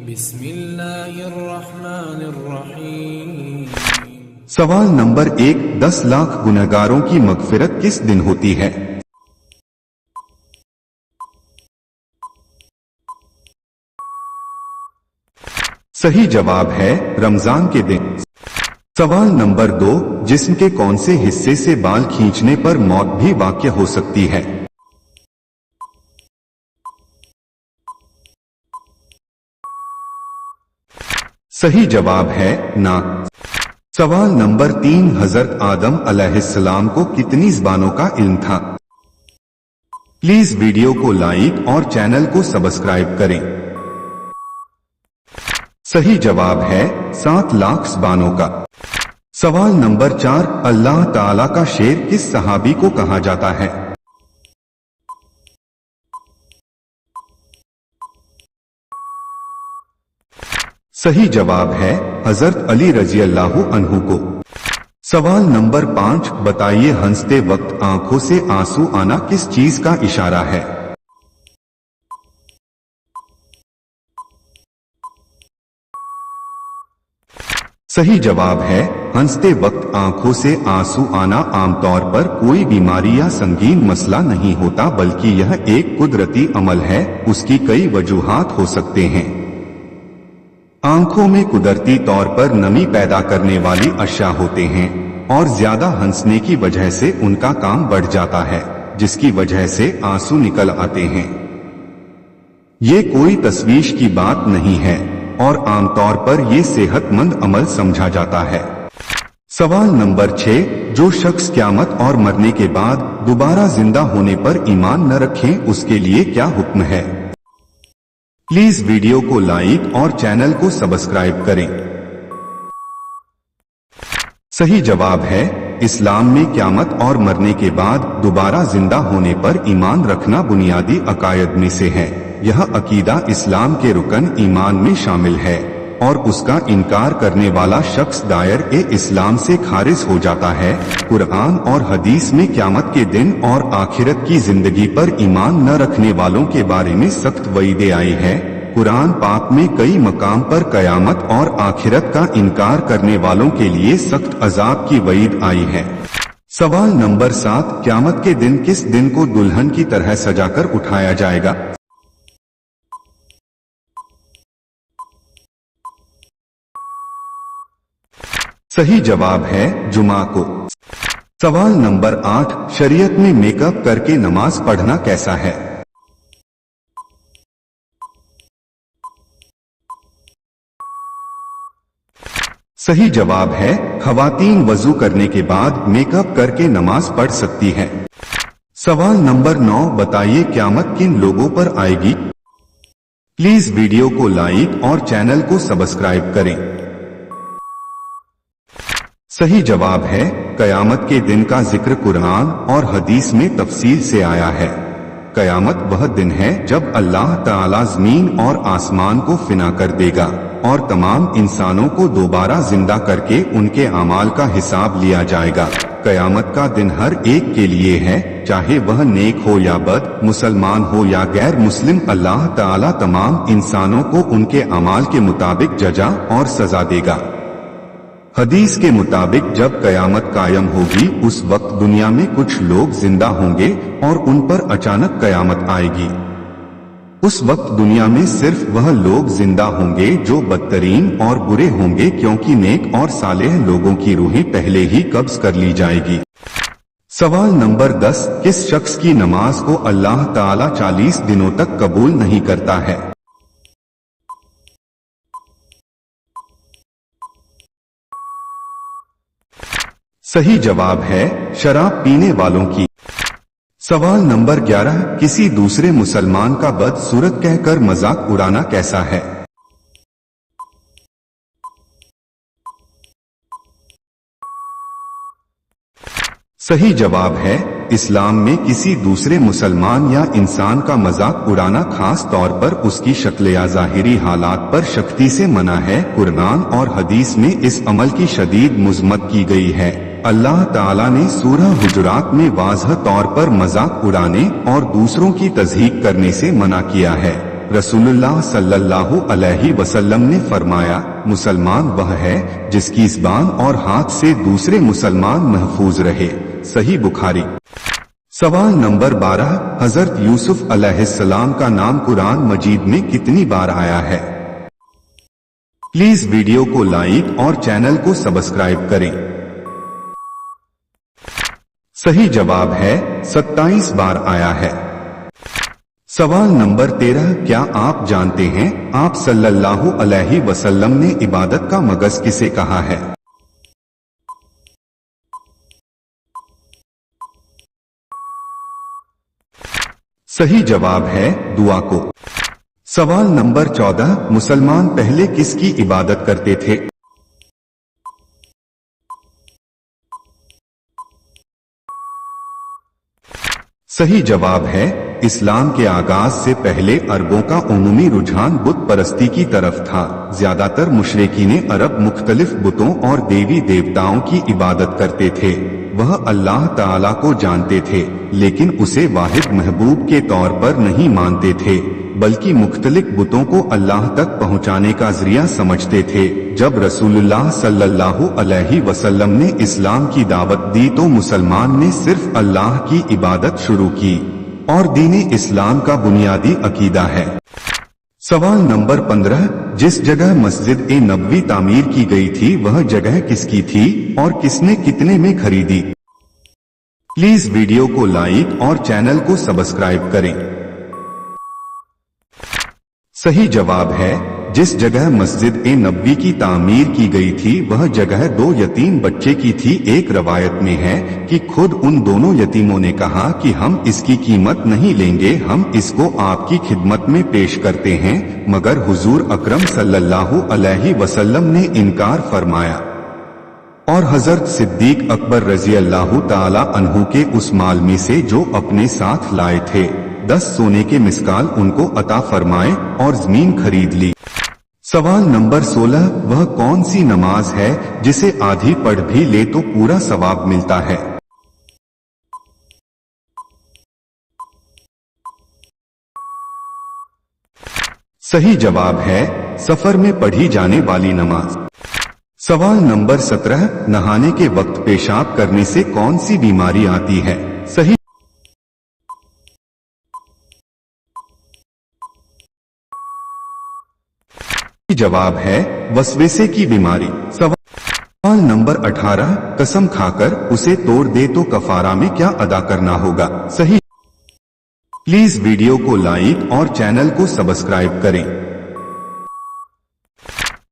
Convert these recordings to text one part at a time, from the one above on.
بسم اللہ الرحمن الرحیم۔ سوال نمبر 1، 10 لاکھ گنہگاروں کی مغفرت کس دن ہوتی ہے؟ صحیح جواب ہے رمضان کے دن۔ سوال نمبر 2، جسم کے کون سے حصے سے بال کھینچنے پر موت بھی واقع ہو سکتی ہے؟ صحیح جواب ہے ناک۔ سوال نمبر 3، حضرت آدم علیہ السلام کو کتنی زبانوں کا علم تھا؟ پلیز ویڈیو کو لائک اور چینل کو سبسکرائب کریں۔ صحیح جواب ہے 7 لاکھ زبانوں کا۔ سوال نمبر 4، اللہ تعالی کا شیر کس صحابی کو کہا جاتا ہے؟ صحیح جواب ہے حضرت علی رضی اللہ عنہ کو۔ سوال نمبر 5، بتائیے ہنستے وقت آنکھوں سے آنسو آنا کس چیز کا اشارہ ہے؟ صحیح جواب ہے ہنستے وقت آنکھوں سے آنسو آنا عام طور پر کوئی بیماری یا سنگین مسئلہ نہیں ہوتا، بلکہ یہ ایک قدرتی عمل ہے۔ اس کی کئی وجوہات ہو سکتے ہیں۔ آنکھوں میں قدرتی طور پر نمی پیدا کرنے والی اشیاء ہوتے ہیں اور زیادہ ہنسنے کی وجہ سے ان کا کام بڑھ جاتا ہے، جس کی وجہ سے آنسو نکل آتے ہیں۔ یہ کوئی تشویش کی بات نہیں ہے اور عام طور پر یہ صحت مند عمل سمجھا جاتا ہے۔ سوال نمبر 6، جو شخص قیامت اور مرنے کے بعد دوبارہ زندہ ہونے پر ایمان نہ رکھیں اس کے لیے کیا حکم ہے؟ پلیز ویڈیو کو لائک اور چینل کو سبسکرائب کریں۔ صحیح جواب ہے اسلام میں قیامت اور مرنے کے بعد دوبارہ زندہ ہونے پر ایمان رکھنا بنیادی عقائد میں سے ہے۔ یہ عقیدہ اسلام کے رکن ایمان میں شامل ہے اور اس کا انکار کرنے والا شخص دائرۂ اسلام سے خارج ہو جاتا ہے۔ قرآن اور حدیث میں قیامت کے دن اور آخرت کی زندگی پر ایمان نہ رکھنے والوں کے بارے میں سخت وعیدیں آئی ہے۔ قرآن پاک میں کئی مقام پر قیامت اور آخرت کا انکار کرنے والوں کے لیے سخت عذاب کی وعید آئی ہے۔ سوال نمبر 7، قیامت کے دن کس دن کو دلہن کی طرح سجا کر اٹھایا جائے گا؟ صحیح جواب ہے جمعہ کو۔ سوال نمبر 8، شریعت میں میک اپ کر کے نماز پڑھنا کیسا ہے؟ صحیح جواب ہے خواتین وضو کرنے کے بعد میک اپ کر کے نماز پڑھ سکتی ہیں۔ سوال نمبر 9، بتائیے قیامت کن لوگوں پر آئے گی؟ پلیز ویڈیو کو لائک اور چینل کو سبسکرائب کریں۔ صحیح جواب ہے قیامت کے دن کا ذکر قرآن اور حدیث میں تفصیل سے آیا ہے۔ قیامت وہ دن ہے جب اللہ تعالی زمین اور آسمان کو فنا کر دے گا اور تمام انسانوں کو دوبارہ زندہ کر کے ان کے اعمال کا حساب لیا جائے گا۔ قیامت کا دن ہر ایک کے لیے ہے، چاہے وہ نیک ہو یا بد، مسلمان ہو یا غیر مسلم، اللہ تعالی تمام انسانوں کو ان کے اعمال کے مطابق جزا اور سزا دے گا۔ حدیث کے مطابق جب قیامت قائم ہوگی اس وقت دنیا میں کچھ لوگ زندہ ہوں گے اور ان پر اچانک قیامت آئے گی۔ اس وقت دنیا میں صرف وہ لوگ زندہ ہوں گے جو بدترین اور برے ہوں گے، کیونکہ نیک اور صالح لوگوں کی روحیں پہلے ہی قبض کر لی جائے گی۔ سوال نمبر 10، کس شخص کی نماز کو اللہ تعالی 40 دنوں تک قبول نہیں کرتا ہے؟ صحیح جواب ہے شراب پینے والوں کی۔ سوال نمبر 11، کسی دوسرے مسلمان کا بدصورت کہہ کر مذاق اڑانا کیسا ہے؟ صحیح جواب ہے اسلام میں کسی دوسرے مسلمان یا انسان کا مذاق اڑانا خاص طور پر اس کی شکل یا ظاہری حالات پر سختی سے منع ہے۔ قرآن اور حدیث میں اس عمل کی شدید مذمت کی گئی ہے۔ اللہ تعالیٰ نے سورہ حجرات میں واضح طور پر مذاق اڑانے اور دوسروں کی تضحیک کرنے سے منع کیا ہے۔ रसूलुल्लाह सल्लल्लाहु अलैहि वसल्लम ने फरमाया, मुसलमान वह है जिसकी ज़बान और हाथ से दूसरे मुसलमान महफूज रहे। सही बुखारी। सवाल नंबर 12, हजरत यूसुफ अलैहिस्सलाम का नाम कुरान मजीद में कितनी बार आया है? प्लीज वीडियो को लाइक और चैनल को सब्सक्राइब करें। सही जवाब है 27 बार आया है। सवाल नंबर 13, क्या आप जानते हैं आप सल्लल्लाहु अलैहि वसल्लम ने इबादत का मगज किसे कहा है? सही जवाब है दुआ को। सवाल नंबर 14, मुसलमान पहले किसकी इबादत करते थे? सही जवाब है इस्लाम के आगाज से पहले अरबों का उमूमी रुझान बुत परस्ती की तरफ था। ज्यादातर मुशरिकीन अरब मुख्तलिफ बुतों और देवी देवताओं की इबादत करते थे। वह अल्लाह ताला को जानते थे लेकिन उसे वाहिद महबूब के तौर पर नहीं मानते थे, बल्कि मुख्तलिफ बुतों को अल्लाह तक पहुंचाने का जरिया समझते थे। जब रसूलुल्लाह सल्लल्लाहु अलैहि वसल्लम ने इस्लाम की दावत दी तो मुसलमान ने सिर्फ अल्लाह की इबादत शुरू की और दीन इस्लाम का बुनियादी अकीदा है। सवाल नंबर 15, जिस जगह मस्जिद ए नबवी तामीर की गई थी वह जगह किसकी थी और किसने कितने में खरीदी? प्लीज वीडियो को लाइक और चैनल को सब्सक्राइब करें। सही जवाब है जिस जगह मस्जिद ए नबवी की तामीर की गई थी वह जगह 2 यतीम बच्चे की थी। एक रवायत में है कि खुद उन दोनों यतीमों ने कहा कि हम इसकी कीमत नहीं लेंगे, हम इसको आपकी खिदमत में पेश करते हैं, मगर हुजूर अकरम सल्लल्लाहु अलैहि वसल्लम ने इनकार फरमाया और हजरत सिद्दीक अकबर रजी अल्लाह ताला अन्हु के उस माल में से जो अपने साथ लाए थे 10 सोने के मिसकाल उनको अता फरमाए और जमीन खरीद ली। सवाल नंबर 16, वह कौन सी नमाज है जिसे आधी पढ़ भी ले तो पूरा सवाब मिलता है? सही जवाब है सफर में पढ़ी जाने वाली नमाज। सवाल नंबर 17, नहाने के वक्त पेशाब करने से कौन सी बीमारी आती है? सही जवाब है वसवेसे की बीमारी। सवाल नंबर 18, कसम खाकर उसे तोड़ दे तो कफारा में क्या अदा करना होगा? सही। प्लीज वीडियो को लाइक और चैनल को सब्सक्राइब करें।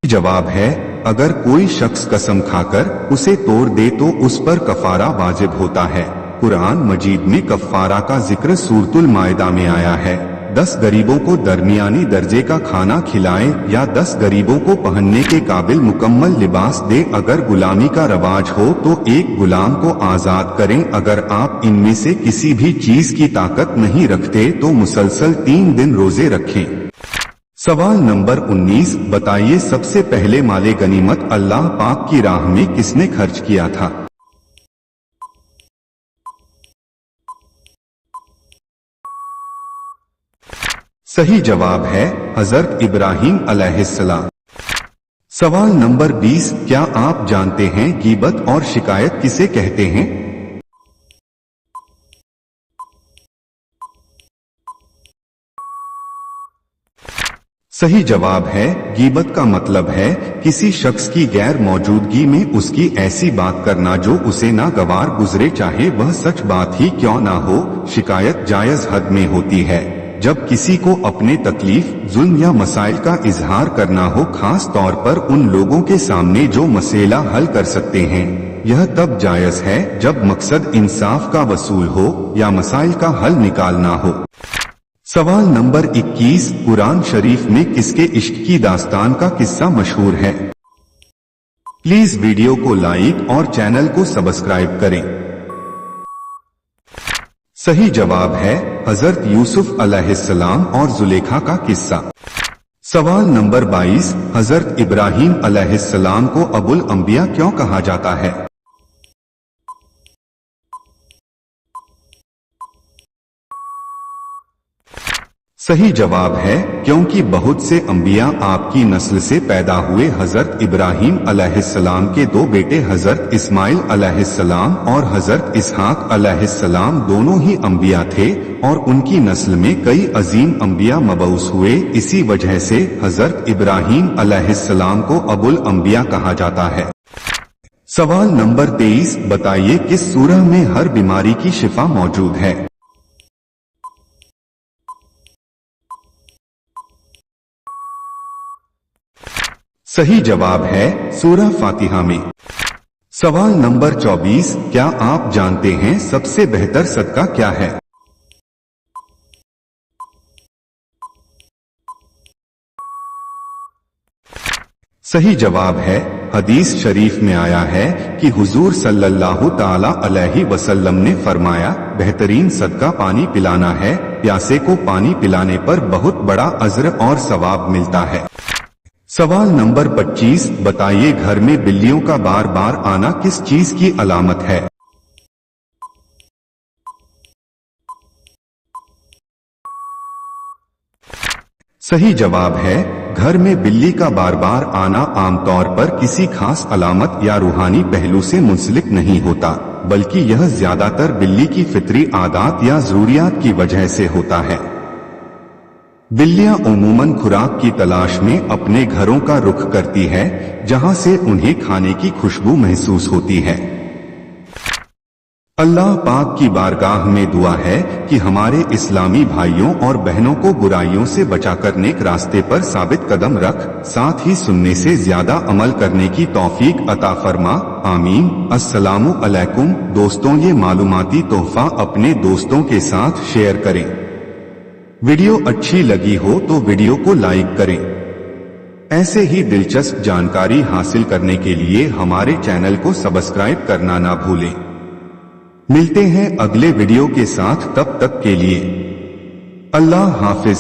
जवाब है अगर कोई शख्स कसम खाकर उसे तोड़ दे तो उस पर कफारा वाजिब होता है। कुरान मजीद में कफारा का जिक्र सूरतुल माइदा में आया है। 10 गरीबों को दरमियानी दर्जे का खाना खिलाएं या 10 गरीबों को पहनने के काबिल मुकम्मल लिबास दे। अगर गुलामी का रवाज हो तो एक गुलाम को आजाद करें। अगर आप इनमें से किसी भी चीज की ताकत नहीं रखते तो मुसलसल 3 दिन रोजे रखें। सवाल नंबर 19, बताइए सबसे पहले माले गनीमत अल्लाह पाक की राह में किसने खर्च किया था? सही जवाब है हजरत इब्राहिम अलैहिस्सलाम। सवाल नंबर 20, क्या आप जानते हैं गीबत और शिकायत किसे कहते हैं? सही जवाब है गीबत का मतलब है किसी शख्स की गैर मौजूदगी में उसकी ऐसी बात करना जो उसे नागवार गुजरे, चाहे वह सच बात ही क्यों ना हो। शिकायत जायज हद में होती है जब किसी को अपने तकलीफ, जुल्म या मसाइल का इजहार करना हो, खास तौर पर उन लोगों के सामने जो मसला हल कर सकते हैं। यह तब जायज है जब मकसद इंसाफ का वसूल हो या मसाइल का हल निकालना हो। सवाल नंबर 21, कुरान शरीफ में किसके इश्क की दास्तान का किस्सा मशहूर है? प्लीज वीडियो को लाइक और चैनल को सब्सक्राइब करें। सही जवाब है हजरत यूसुफ अलैहिस्सलाम और जुलेखा का किस्सा। सवाल नंबर 22, हजरत इब्राहिम अलैहिस्सलाम को अबुल अंबिया क्यों कहा जाता है? सही जवाब है क्योंकि बहुत से अंबिया आपकी नस्ल से पैदा हुए। हजरत इब्राहीम अलैहिस्सलाम के दो बेटे हजरत इस्माइल अलैहिस्सलाम और हजरत इसहाक अलैहिस्सलाम दोनों ही अंबिया थे और उनकी नस्ल में कई अजीम अंबिया मबऊस हुए। इसी वजह से हजरत इब्राहीम अलैहिस्सलाम को अबुल अंबिया कहा जाता है। सवाल नंबर 23, बताइए किस सूरह में हर बीमारी की शिफा मौजूद है? सही जवाब है सूरह फातिहा में। सवाल नंबर 24, क्या आप जानते हैं सबसे बेहतर सदका क्या है? सही जवाब है हदीस शरीफ में आया है कि हुजूर सल्लल्लाहु ताला अलैहि वसल्लम ने फरमाया, बेहतरीन सदका पानी पिलाना है। प्यासे को पानी पिलाने पर बहुत बड़ा अज्र और सवाब मिलता है। सवाल नंबर 25, बताइए घर में बिल्लियों का बार बार आना किस चीज की अलामत है? सही जवाब है घर में बिल्ली का बार बार आना आमतौर पर किसी खास अलामत या रूहानी पहलू से मुंसलिक नहीं होता, बल्कि यह ज्यादातर बिल्ली की फितरी आदत या जरूरियात की वजह से होता है। बिल्लियां उमूमन खुराक की तलाश में अपने घरों का रुख करती है, जहां से उन्हें खाने की खुशबू महसूस होती है। अल्लाह पाक की बारगाह में दुआ है कि हमारे इस्लामी भाइयों और बहनों को बुराइयों से बचाकर नेक रास्ते पर साबित कदम रख, साथ ही सुनने से ज्यादा अमल करने की तौफीक अता फरमा। आमीन। अस्सलामु अलैकुम दोस्तों, ये मालूमाती तोहफा अपने दोस्तों के साथ शेयर करें। वीडियो अच्छी लगी हो तो वीडियो को लाइक करें। ऐसे ही दिलचस्प जानकारी हासिल करने के लिए हमारे चैनल को सब्सक्राइब करना ना भूलें। मिलते हैं अगले वीडियो के साथ, तब तक के लिए अल्लाह हाफिज।